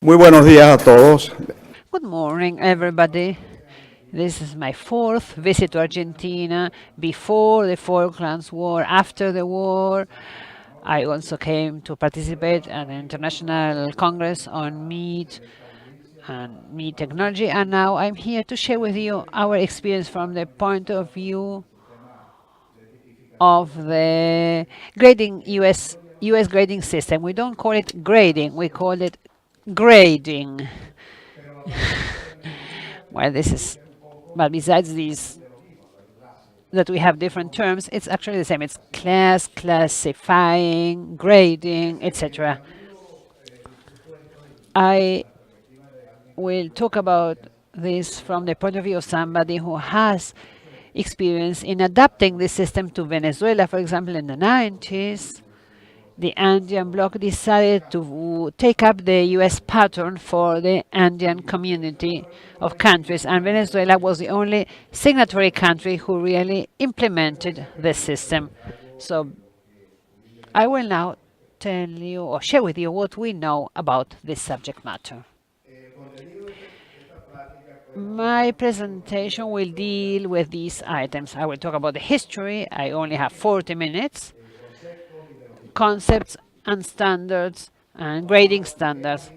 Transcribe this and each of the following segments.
Muy buenos días a todos. Good morning, everybody. This is my fourth visit to Argentina before the Falklands War, after the war. I also came to participate at the International Congress on Meat and Meat Technology, and now I'm here to share with you our experience from the point of view of the grading US grading system. We don't call it grading, we call it grading. Well, this is, but besides these, that we have different terms, it's actually the same. It's class, classifying, grading, etc. I will talk about this from the point of view of somebody who has experience in adapting the system to Venezuela, for example, in the 90s. The Andean bloc decided to take up the US pattern for the Andean community of countries, and Venezuela was the only signatory country who really implemented the system. So I will now tell you or share with you what we know about this subject matter. My presentation will deal with these items. I will talk about the history. I only have 40 minutes. Concepts and standards and grading standards.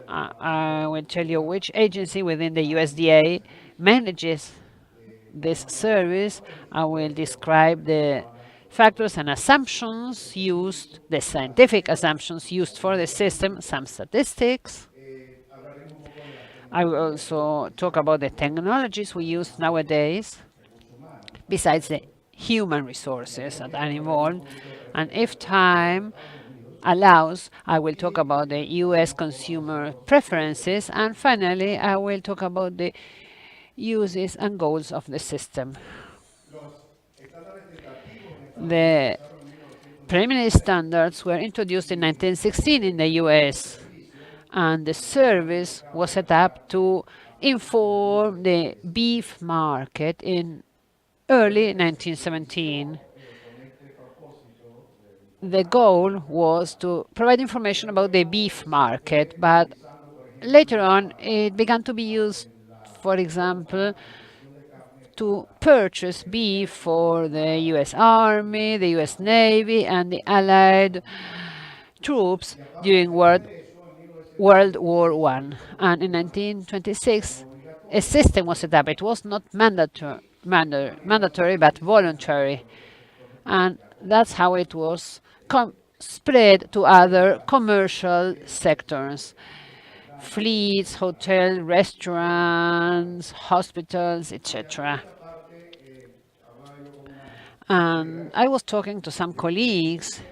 I will tell you which agency within the USDA manages this service. I will describe the factors and assumptions used, the scientific assumptions used for the system, some statistics. I will also talk about the technologies we use nowadays, besides the human resources that are involved. And if time allows, I will talk about the US consumer preferences. And finally, I will talk about the uses and goals of the system. The preliminary standards were introduced in 1916 in the US, and the service was set up to inform the beef market in early 1917. The goal was to provide information about the beef market, but later on it began to be used, for example, to purchase beef for the US Army, the US Navy, and the Allied troops during World War I. And in 1926, a system was set up. It was not mandatory but voluntary. And that's how it was spread to other commercial sectors. Fleets, hotels, restaurants, hospitals, etc. And I was talking to some colleagues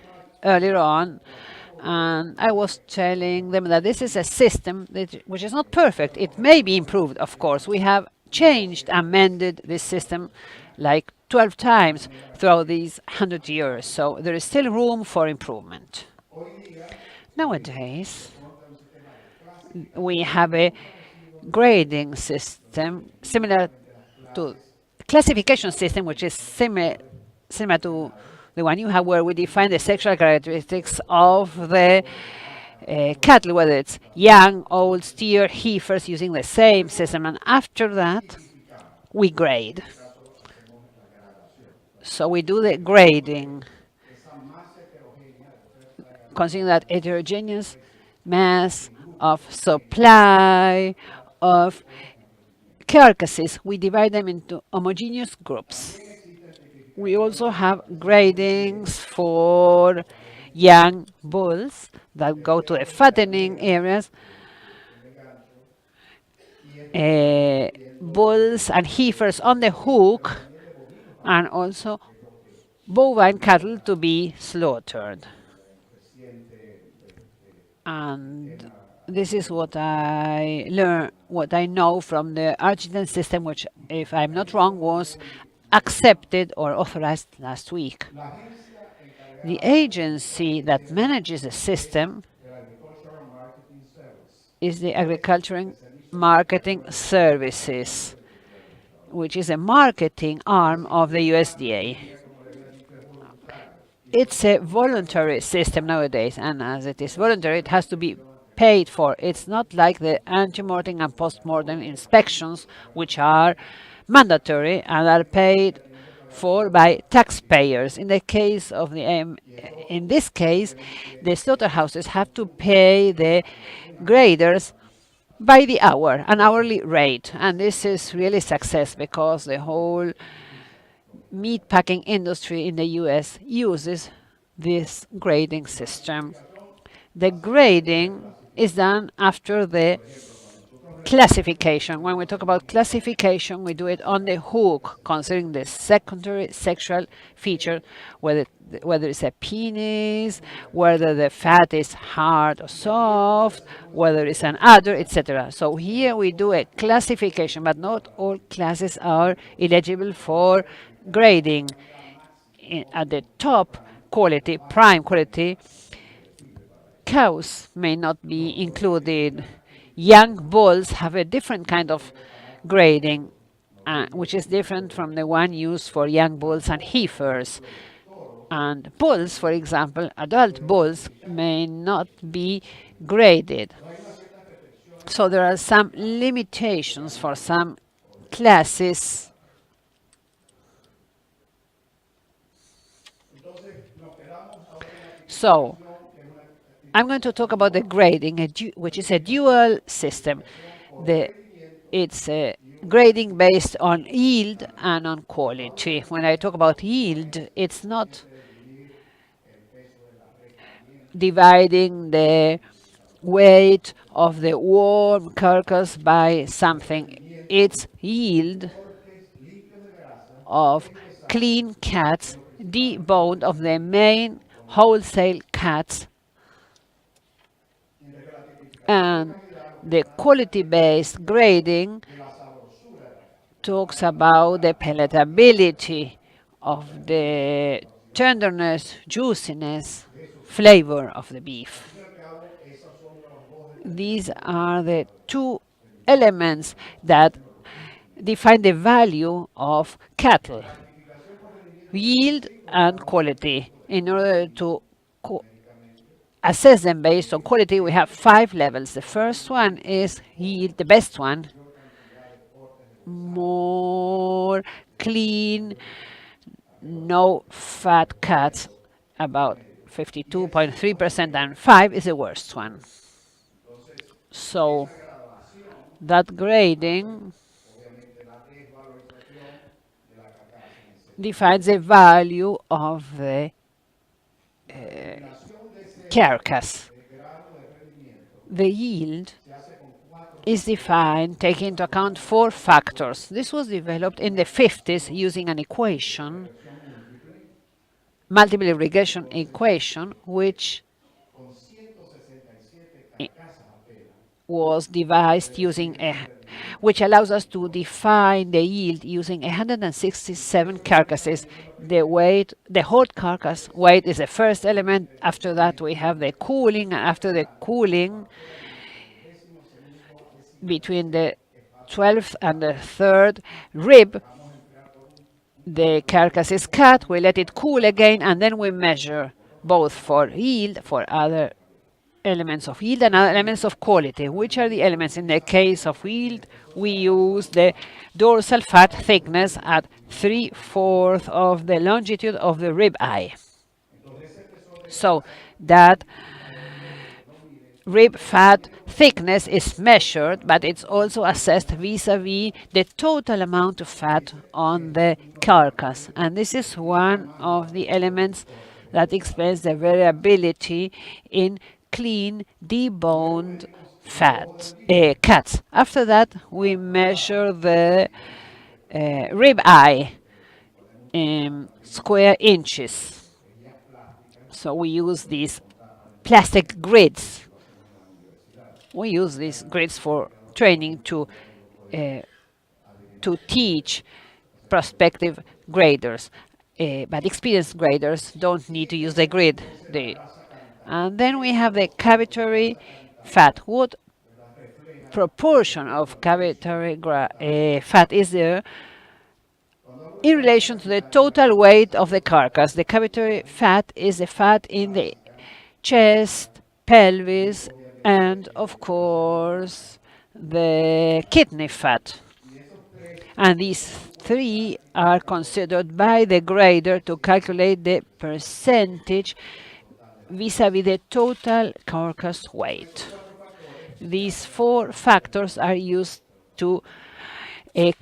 earlier on, and I was telling them that this is a system which is not perfect. It may be improved, of course. We have changed, amended this system like 12 times throughout these 100 years, so there is still room for improvement. Nowadays, we have a grading system similar to classification system, which is similar to the one you have, where we define the sexual characteristics of the cattle, whether it's young, old, steer, heifers, using the same system. And after that, we grade. So we do the grading, considering that heterogeneous mass of supply of carcasses, we divide them into homogeneous groups. We also have gradings for young bulls that go to the fattening areas, bulls and heifers on the hook, and also bovine cattle to be slaughtered. And this is what I learned, what I know from the Argentine system, which, if I'm not wrong, was accepted or authorized last week. The agency that manages the system is the Agriculture Marketing Services, which is a marketing arm of the USDA. It's a voluntary system nowadays, and as it is voluntary, it has to be paid for. It's not like the ante-mortem and post-mortem inspections, which are mandatory and are paid for by taxpayers. In this case, the slaughterhouses have to pay the graders by the hour, an hourly rate, and this is really success because the whole meat packing industry in the US uses this grading system. The grading is done after the classification. When we talk about classification, we do it on the hook, considering the secondary sexual feature, whether it's a penis, whether the fat is hard or soft, whether it's an udder, etc. So here we do a classification, but not all classes are eligible for grading. At the top quality, prime quality, cows may not be included. Young bulls have a different kind of grading, which is different from the one used for young bulls and heifers. And bulls, for example, adult bulls may not be graded. So there are some limitations for some classes. So I'm going to talk about the grading, which is a dual system. It's a grading based on yield and on quality. When I talk about yield, it's not dividing the weight of the warm carcass by something. It's yield of clean cats, deboned of the main wholesale cats, and the quality-based grading talks about the palatability of the tenderness, juiciness, flavor of the beef. These are the two elements that define the value of cattle: yield and quality. In order to assess them based on quality, we have 5 levels. The first one is yield, the best one, more clean, no fat cuts, about 52.3%, and 5 is the worst one. So that grading defines the value of the carcass. The yield is defined taking into account 4 factors. This was developed in the 50s using an equation, multiple regression equation, which was devised which allows us to define the yield using 167 carcasses. The hot carcass weight is the first element. After that, we have the cooling, and after the cooling, between the 12th and the 3rd rib, the carcass is cut, we let it cool again, and then we measure both for yield, for other elements of yield and other elements of quality. Which are the elements? In the case of yield, we use the dorsal fat thickness at 3/4 of the longitude of the rib eye. So that rib fat thickness is measured, but it's also assessed vis-a-vis the total amount of fat on the carcass. And this is one of the elements that explains the variability in clean, deboned cats. After that, we measure the rib eye in square inches. So we use these plastic grids. We use these grids for training to teach prospective graders, but experienced graders don't need to use the grid. And then we have the cavitary fat. What proportion of cavitary fat is there in relation to the total weight of the carcass? The cavitary fat is the fat in the chest, pelvis, and of course the kidney fat. And these three are considered by the grader to calculate the percentage vis-à-vis the total carcass weight. These four factors are used to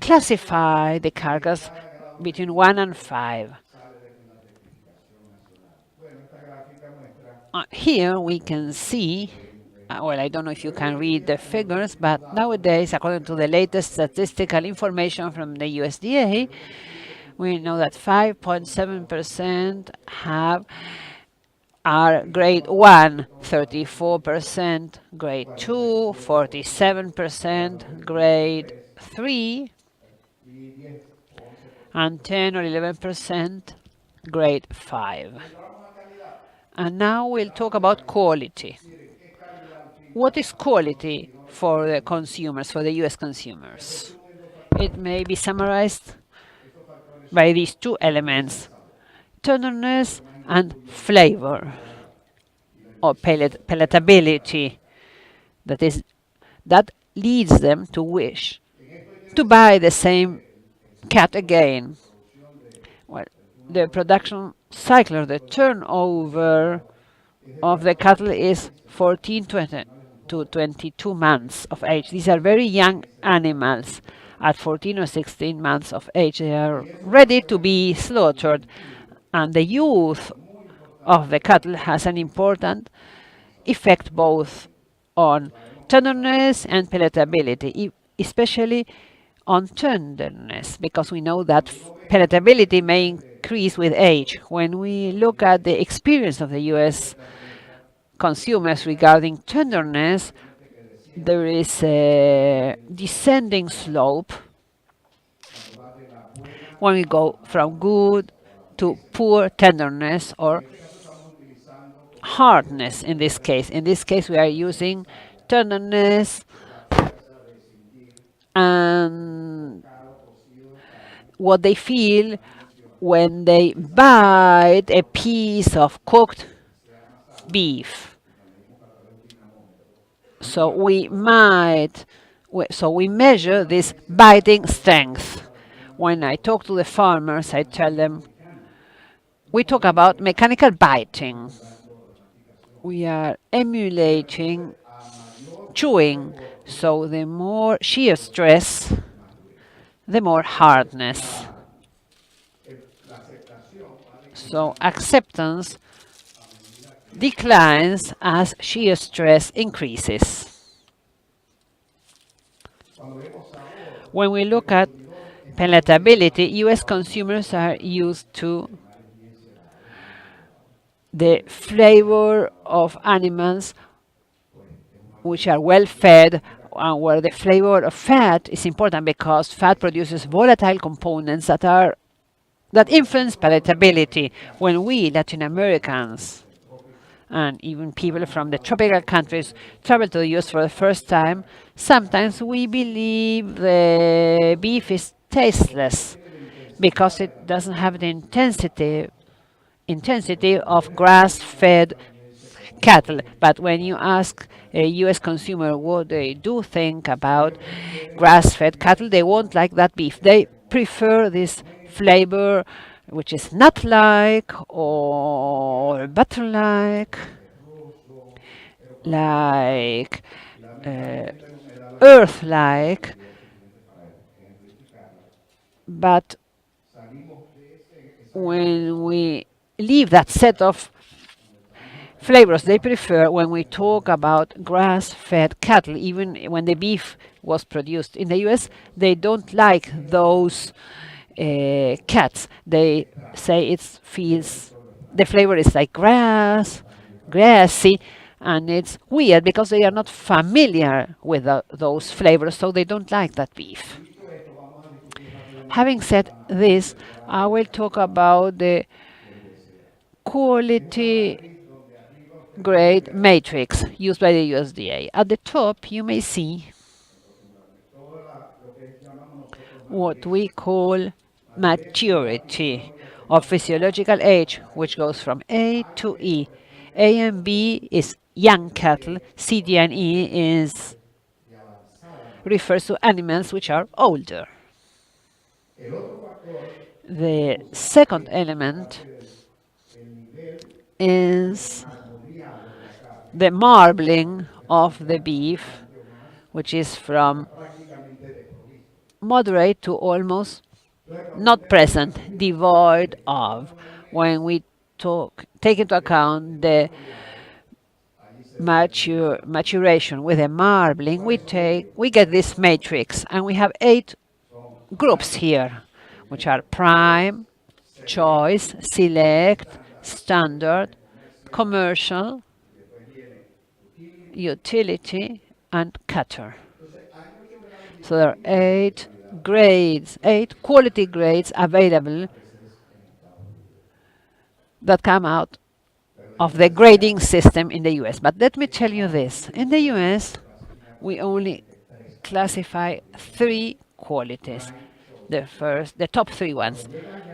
classify the carcass between 1 and 5. Here we can see, well, I don't know if you can read the figures, but nowadays, according to the latest statistical information from the USDA, we know that 5.7% are grade 1, 34%, grade 2, 47%, grade 3, and 10 or 11% grade 5. And now we'll talk about quality. What is quality for the consumers, for the US consumers? It may be summarized by these two elements, tenderness and flavor, or palatability. That leads them to wish to buy the same cat again. Well, the production cycle, or the turnover of the cattle is 14 to 22 months of age. These are very young animals. At 14 or 16 months of age, they are ready to be slaughtered. And the youth of the cattle has an important effect both on tenderness and palatability, especially on tenderness, because we know that palatability may increase with age. When we look at the experience of the US consumers regarding tenderness, there is a descending slope when we go from good to poor tenderness or hardness in this case. In this case, we are using tenderness and what they feel when they bite a piece of cooked beef. So we measure this biting strength. When I talk to the farmers, I tell them, we talk about mechanical biting. We are emulating chewing. So the more shear stress, the more hardness. So acceptance declines as shear stress increases. When we look at palatability, US consumers are used to the flavor of animals which are well fed, and where the flavor of fat is important because fat produces volatile components that influence palatability. When we Latin Americans and even people from the tropical countries travel to the US for the first time, sometimes we believe the beef is tasteless because it doesn't have the intensity of grass-fed cattle. But when you ask a US consumer what they do think about grass-fed cattle, they won't like that beef. They prefer this flavor which is nut-like or butter-like, like earth-like. But when we leave that set of flavors they prefer, when we talk about grass-fed cattle, even when the beef was produced in the US, they don't like those cats. They say the flavor is like grassy, and it's weird because they are not familiar with those flavors, so they don't like that beef. Having said this, I will talk about the quality grade matrix used by the USDA. At the top, you may see what we call maturity or physiological age, which goes from A to E. A and B is young cattle. CDNE is refers to animals which are older. The second element is the marbling of the beef, which is from moderate to almost not present, devoid of. When we take into account the maturation with the marbling, we get this matrix, and we have 8 groups here, which are prime, choice, select, standard, commercial, utility, and cutter. So there are 8 grades, 8 quality grades available that come out of the grading system in the US. But let me tell you this. In the US, we only classify 3 qualities. The top 3 ones,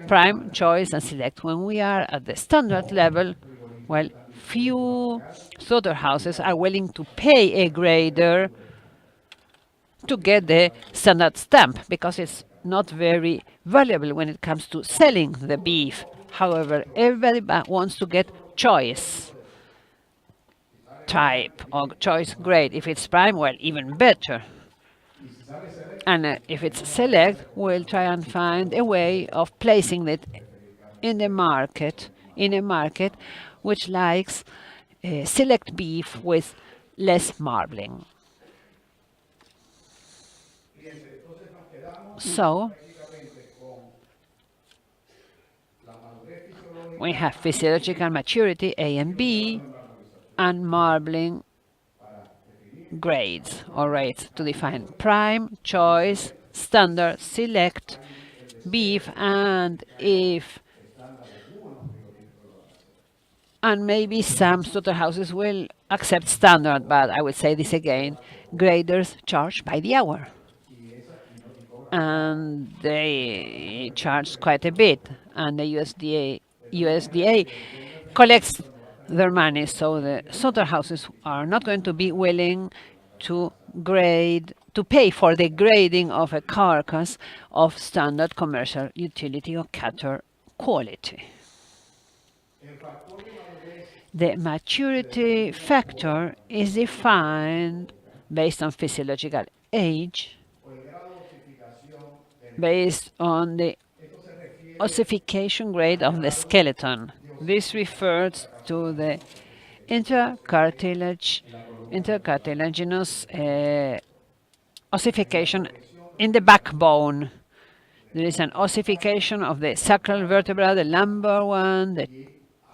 prime, choice, and select. When we are at the standard level, well, few slaughterhouses are willing to pay a grader to get the standard stamp because it's not very valuable when it comes to selling the beef. However, everybody wants to get choice type or choice grade. If it's prime, well, even better. And if it's select, we'll try and find a way of placing it in the market, in a market which likes select beef with less marbling. So we have physiological maturity, A and B, and marbling grades or rates to define prime, choice, standard, select, beef, and maybe some slaughterhouses will accept standard, but I would say this again, graders charge by the hour. And they charge quite a bit, and the USDA collects their money, so the slaughterhouses are not going to be willing to pay for the grading of a carcass of standard commercial utility or cutter quality. The maturity factor is defined based on physiological age, based on the ossification grade of the skeleton. This refers to the intercartilaginous ossification in the backbone. There is an ossification of the sacral vertebra, the lumbar one, the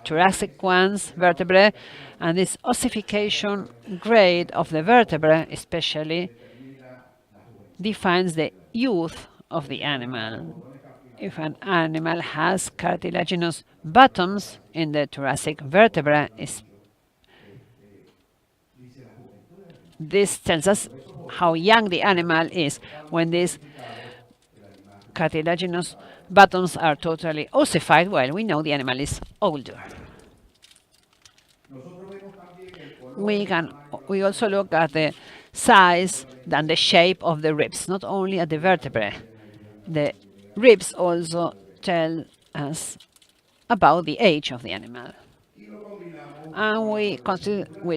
thoracic ones, vertebrae, and this ossification grade of the vertebra especially defines the youth of the animal. If an animal has cartilaginous bottoms in the thoracic vertebra, this tells us how young the animal is. When these cartilaginous bottoms are totally ossified, well, we know the animal is older. We also look at the size and the shape of the ribs, not only at the vertebrae. The ribs also tell us about the age of the animal. And we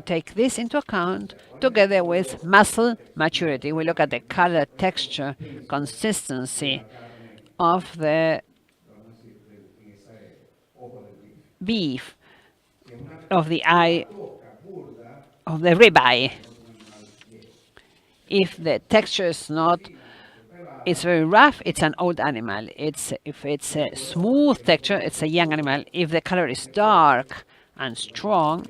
take this into account together with muscle maturity. We look at the color, texture, consistency of the beef, of the eye, of the ribeye. If the texture is not, it's very rough, it's an old animal. If it's a smooth texture, it's a young animal. If the color is dark and strong,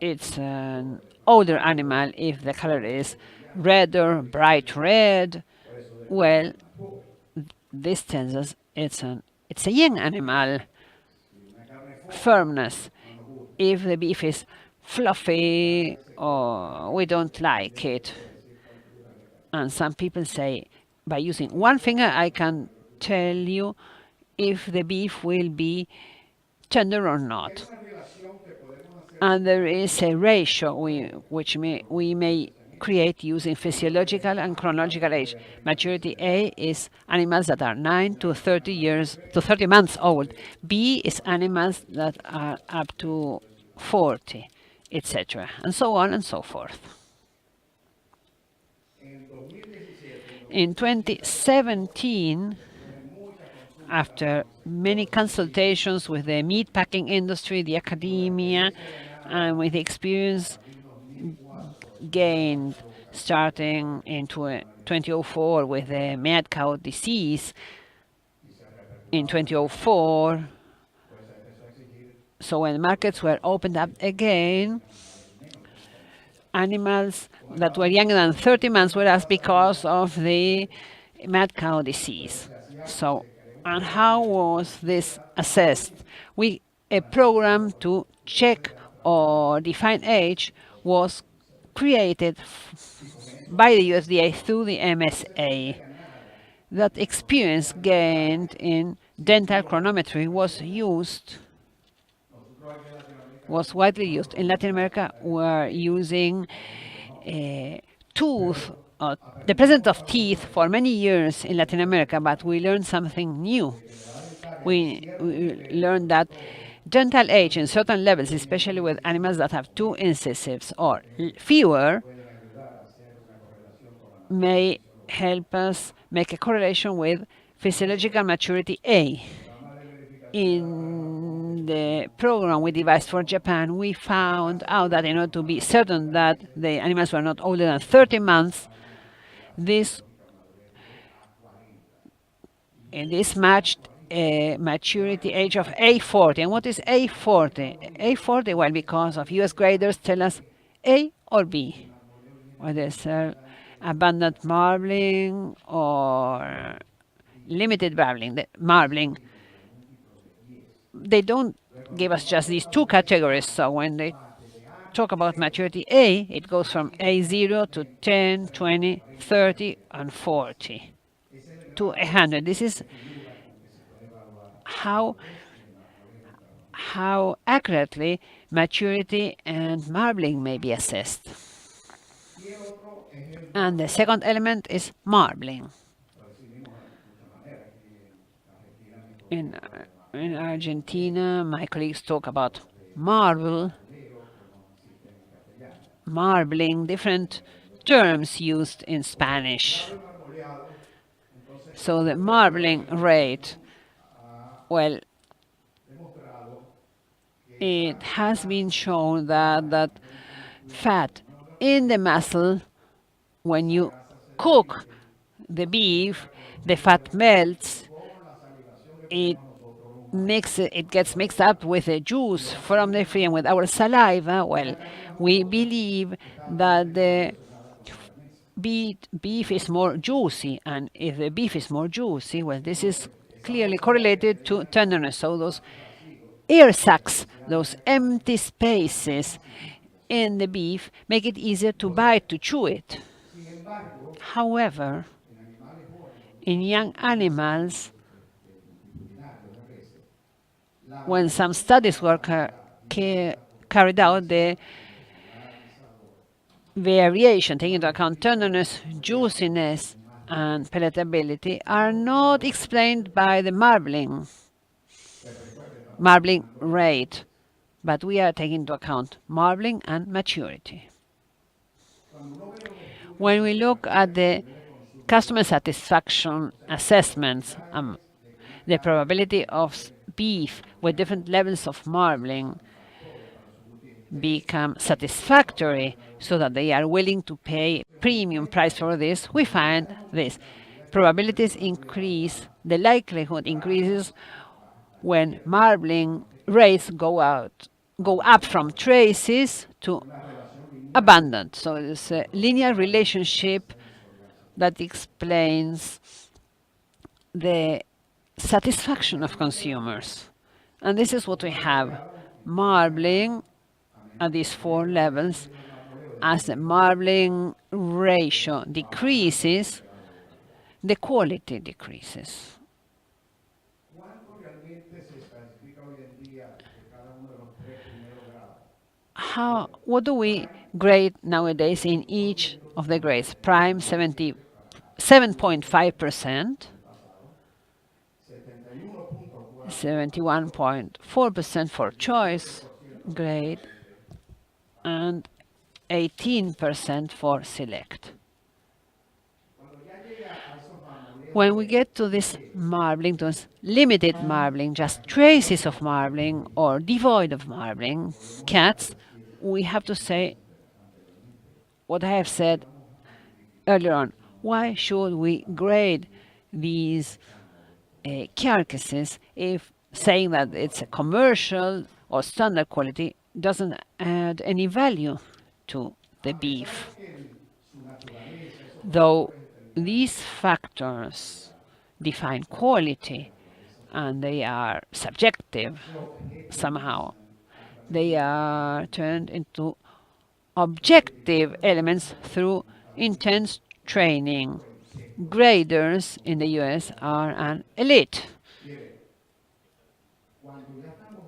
it's an older animal. If the color is redder, bright red, well, this tells us it's a young animal. Firmness. If the beef is fluffy, or we don't like it. And some people say, by using one finger, I can tell you if the beef will be tender or not. And there is a ratio which we may create using physiological and chronological age. Maturity A is animals that are 9 to 30 years to 30 months old. B is animals that are up to 40, etc., and so on and so forth. In 2017, after many consultations with the meatpacking industry, the academia, and with the experience gained starting in 2004 with the mad cow disease, in 2004, so when markets were opened up again, animals that were younger than 30 months were asked because of the mad cow disease. So, and how was this assessed? A program to check or define age was created by the USDA through the MSA. That experience gained in dental chronometry was widely used. In Latin America, we're using tooth, the presence of teeth for many years in Latin America, but we learned something new. We learned that dental age in certain levels, especially with animals that have two incisives or fewer, may help us make a correlation with physiological maturity A. In the program we devised for Japan, we found out that in order to be certain that the animals were not older than 30 months, this matched a maturity age of A40. And what is A40? A40, well, because of US graders tell us A or B, whether it's abundant marbling or limited marbling. They don't give us just these two categories. So when they talk about maturity A, it goes from A0 to 10, 20, 30, and 40 to 100. This is how accurately maturity and marbling may be assessed. And the second element is marbling. In Argentina, my colleagues talk about marbling, different terms used in Spanish. So the marbling rate, well, it has been shown that fat in the muscle, when you cook the beef, the fat melts, it gets mixed up with the juice from the free and with our saliva. Well, we believe that the beef is more juicy, and if the beef is more juicy, well, this is clearly correlated to tenderness. So those air sacs, those empty spaces in the beef, make it easier to bite, to chew it. However, in young animals, when some studies were carried out, the variation, taking into account tenderness, juiciness, and palatability, are not explained by the marbling rate, but we are taking into account marbling and maturity. When we look at the customer satisfaction assessments, the probability of beef with different levels of marbling become satisfactory so that they are willing to pay premium price for this, we find this. Probabilities increase, the likelihood increases when marbling rates go up from traces to abundant. So it's a linear relationship that explains the satisfaction of consumers. And this is what we have. Marbling at these four levels, as the marbling ratio decreases, the quality decreases. what do we grade nowadays in each of the grades? Prime 77.5%, 71.4% for choice grade, and 18% for select. When we get to this marbling, to this limited marbling, just traces of marbling or devoid of marbling cats, we have to say what I have said earlier on. Why should we grade these carcasses if saying that it's a commercial or standard quality doesn't add any value to the beef? Though these factors define quality and they are subjective somehow, they are turned into objective elements through intense training. Graders in the US are an elite.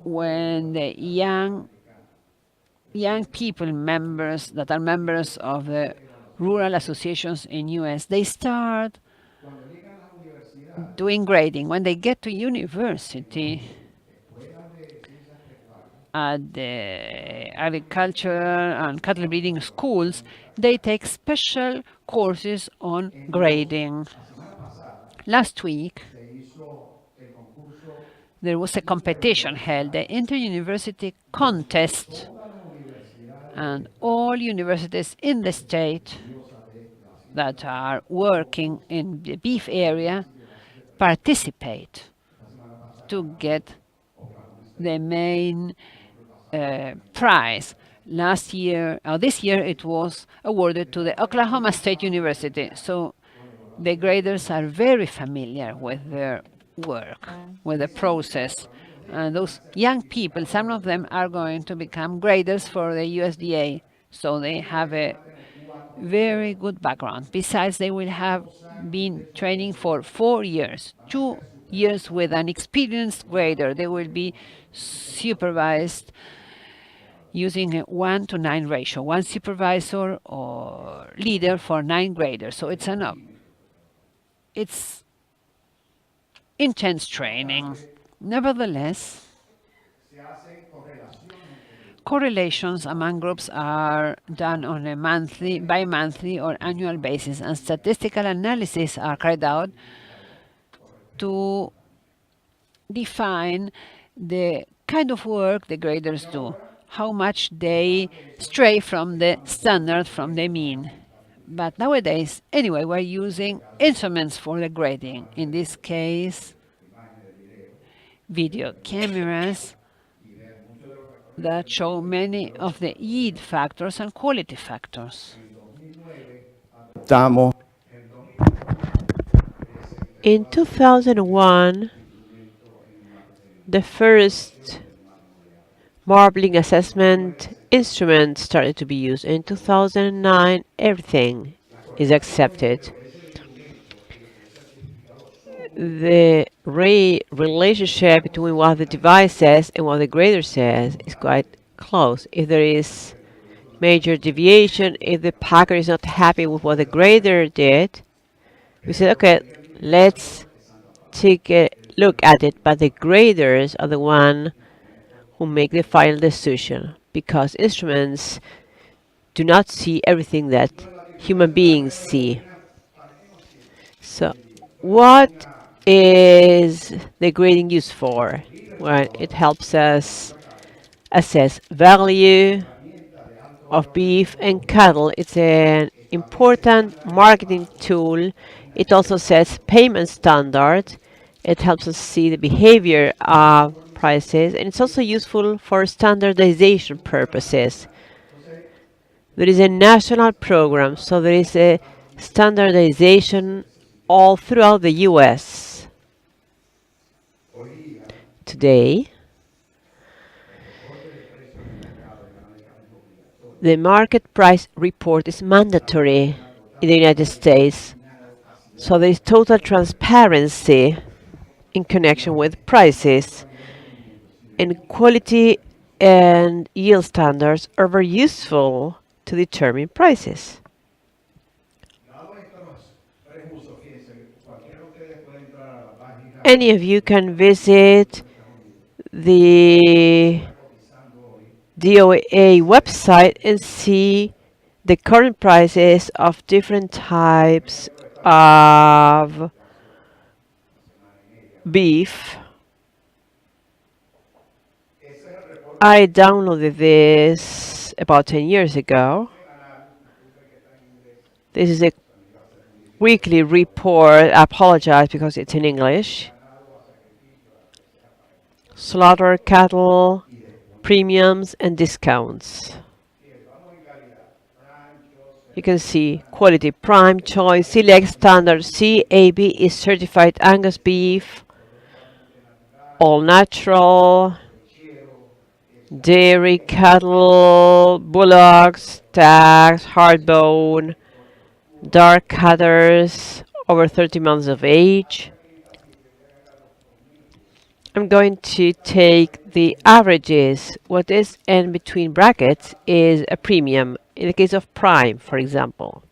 When the young people members that are members of the rural associations in US, they start doing grading. When they get to university, at the agriculture and cattle breeding schools, they take special courses on grading. Last week, there was a competition held, the inter-university contest, and all universities in the state that are working in the beef area participate to get the main prize. Last year, or this year, it was awarded to the Oklahoma State University. So the graders are very familiar with their work, with the process. And those young people, some of them are going to become graders for the USDA. So they have a very good background. Besides, they will have been training for 4 years, 2 years with an experienced grader. They will be supervised using a 1:9 ratio, one supervisor or leader for 9 graders. So it's it's intense training. Nevertheless, correlations among groups are done on a monthly, bi-monthly, or annual basis, and statistical analysis are carried out to define the kind of work the graders do, how much they stray from the standard, from the mean. But nowadays, anyway, we're using instruments for the grading. In this case, video cameras that show many of the yield factors and quality factors. In 2001, the first marbling assessment instrument started to be used. In 2009, everything is accepted. The relationship between what the device says and what the grader says is quite close. If there is major deviation, if the packer is not happy with what the grader did, we said, okay, let's take a look at it, but the graders are the one who make the final decision, because instruments do not see everything that human beings see. So what is the grading used for? Well, it helps us assess value of beef and cattle. It's an important marketing tool. It also sets payment standards. It helps us see the behavior of prices, and it's also useful for standardization purposes. There is a national program, so there is a standardization all throughout the US. Today, the market price report is mandatory in the United States, so there is total transparency in connection with prices, and quality and yield standards are very useful to determine prices. Any of you can visit the DOA website and see the current prices of different types of beef. I downloaded this about 10 years ago. This is a weekly report. I apologize because it's in English. Slaughter cattle, premiums, and discounts. You can see quality prime, choice, select, standard. CAB is certified Angus beef, all natural, dairy cattle, bullocks, stags, hardbone, dark cutters, over 30 months of age. I'm going to take the averages. What is in between brackets is a premium. In the case of prime, for example,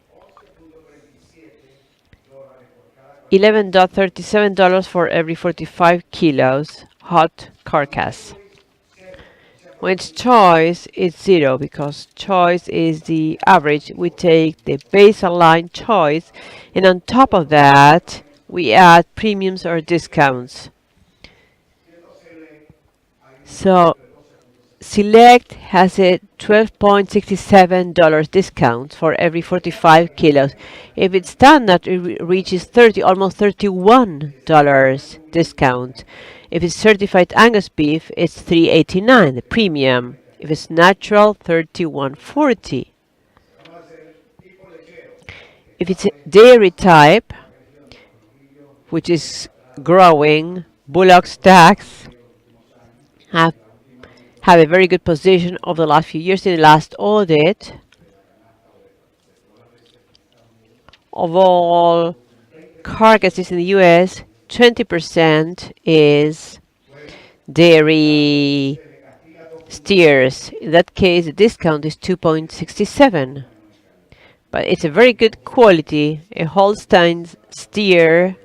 $11.37 for every 45 kilos hot carcass. When it's choice, it's zero because choice is the average. We take the baseline choice, and on top of that, we add premiums or discounts. So Select has a $12.67 discount for every 45 kilos. If it's standard, it reaches 30, almost $31 discount. If it's certified Angus beef, it's $3.89, the premium. If it's natural, $31.40. If it's a dairy type, which is growing, bullock stacks have a very good position over the last few years. In the last audit, of all carcasses in the US, 20% is dairy steers. In that case, the discount is 2.67. But it's a very good quality. A Holstein steer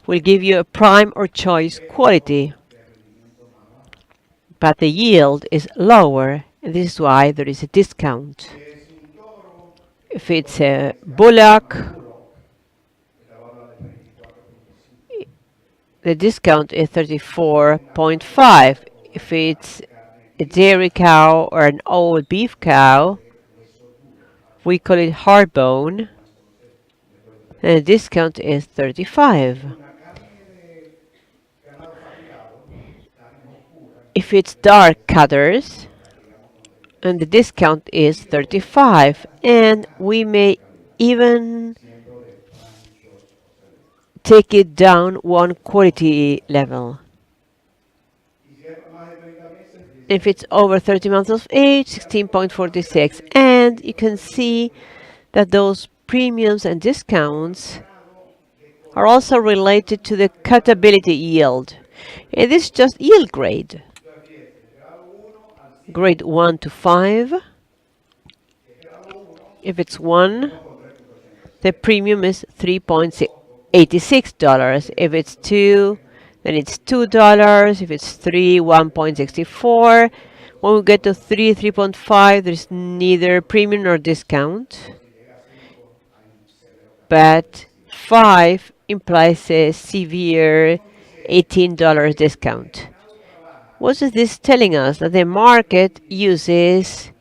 will give you a prime or choice quality, but the yield is lower, and this is why there is a discount. If it's a bullock, the discount is 34.5. If it's a dairy cow or an old beef cow, we call it hardbone, and the discount is 35. If it's dark cutters, and the discount is 35, and we may even take it down one quality level. If it's over 30 months of age, 16.46, and you can see that those premiums and discounts are also related to the cuttability yield. It is just yield grade. Grade 1 to 5. If it's 1, the premium is $3.86. If it's 2, then it's $2. If it's 3, $1.64. When we get to 3, 3.5, there's neither premium nor discount. But 5 implies a severe $18 discount. What is this telling us? That the market uses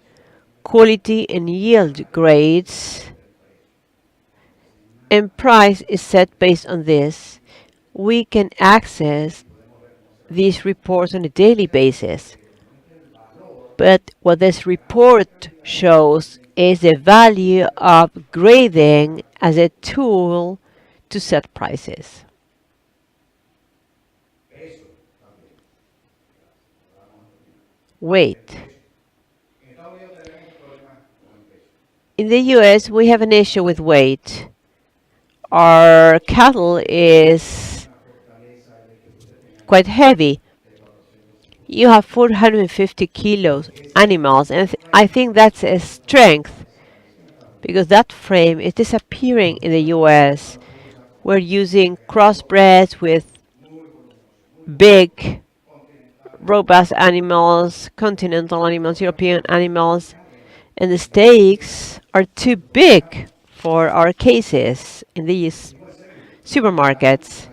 quality and yield grades, and price is set based on this. We can access these reports on a daily basis. But what this report shows is the value of grading as a tool to set prices. Weight. In the US, we have an issue with weight. Our cattle is quite heavy. you have 450 kilos animals, and I think that's a strength because that frame is disappearing in the US. We're using crossbreds with big, robust animals, continental animals, European animals, and the steaks are too big for our cases in these supermarkets.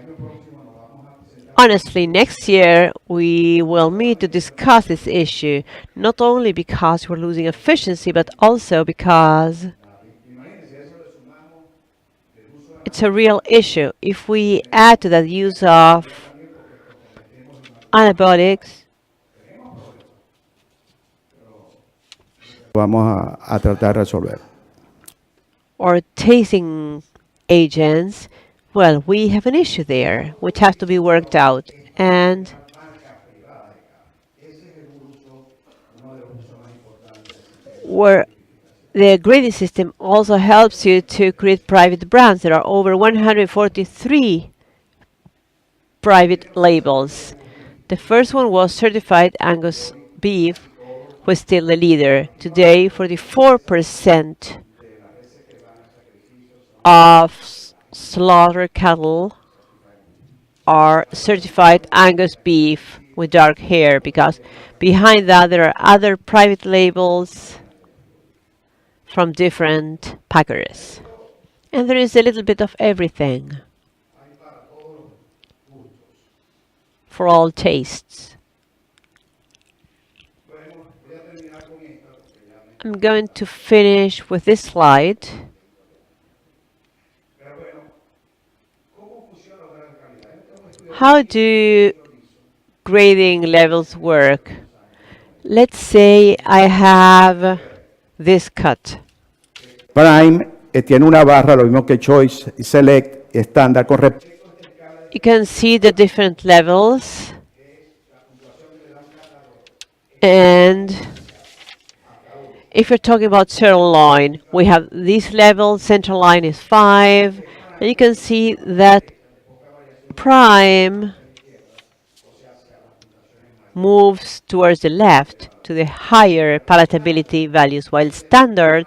Honestly, next year we will meet to discuss this issue, not only because we're losing efficiency, but also because it's a real issue. If we add to that use of antibiotics Vamos a tratar de resolver. or tasting agents, well, we have an issue there which has to be worked out. And where the grading system also helps you to create private brands. There are over 143 private labels. The first one was certified Angus beef, who is still the leader. Today, 44% of slaughter cattle are certified Angus beef with dark hair, because behind that there are other private labels from different packers. And there is a little bit of everything for all tastes. I'm going to finish with this slide. How do grading levels work? Let's say I have this cut. Prime tiene una barra, lo mismo que Choice, Select, estándar con You can see the different levels. And if you're talking about sirloin, we have this level, center line is 5, and you can see that prime moves towards the left to the higher palatability values, while standard,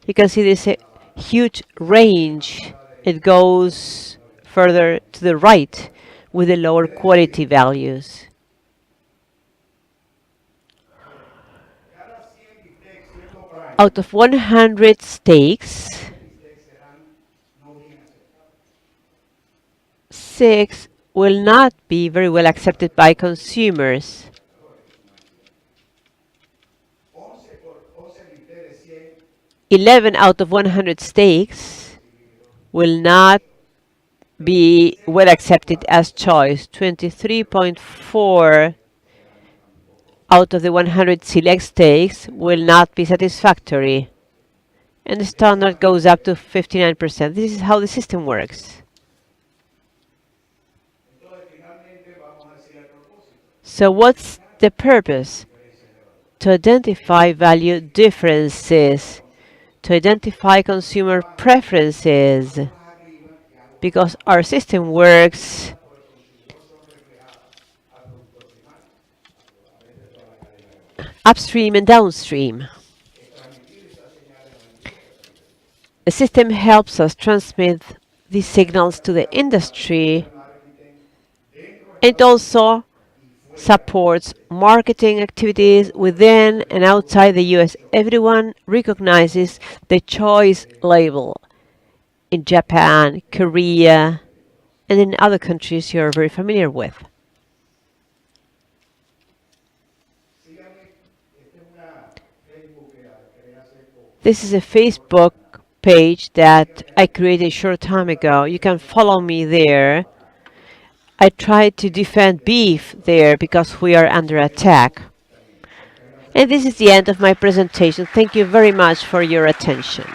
you can see this huge range. It goes further to the right with the lower quality values. Out of 100 steaks, 6 will not be very well accepted by consumers. 11 out of 100 steaks will not be well accepted as choice. 23.4 out of the 100 select steaks will not be satisfactory. And the standard goes up to 59%. This is how the system works. So what's the purpose? To identify value differences, to identify consumer preferences, because our system works upstream and downstream. The system helps us transmit these signals to the industry. It also supports marketing activities within and outside the US. Everyone recognizes the choice label in Japan, Korea, and in other countries you're very familiar with. This is a Facebook page that I created a short time ago. You can follow me there. I try to defend beef there because we are under attack. And this is the end of my presentation. Thank you very much for your attention.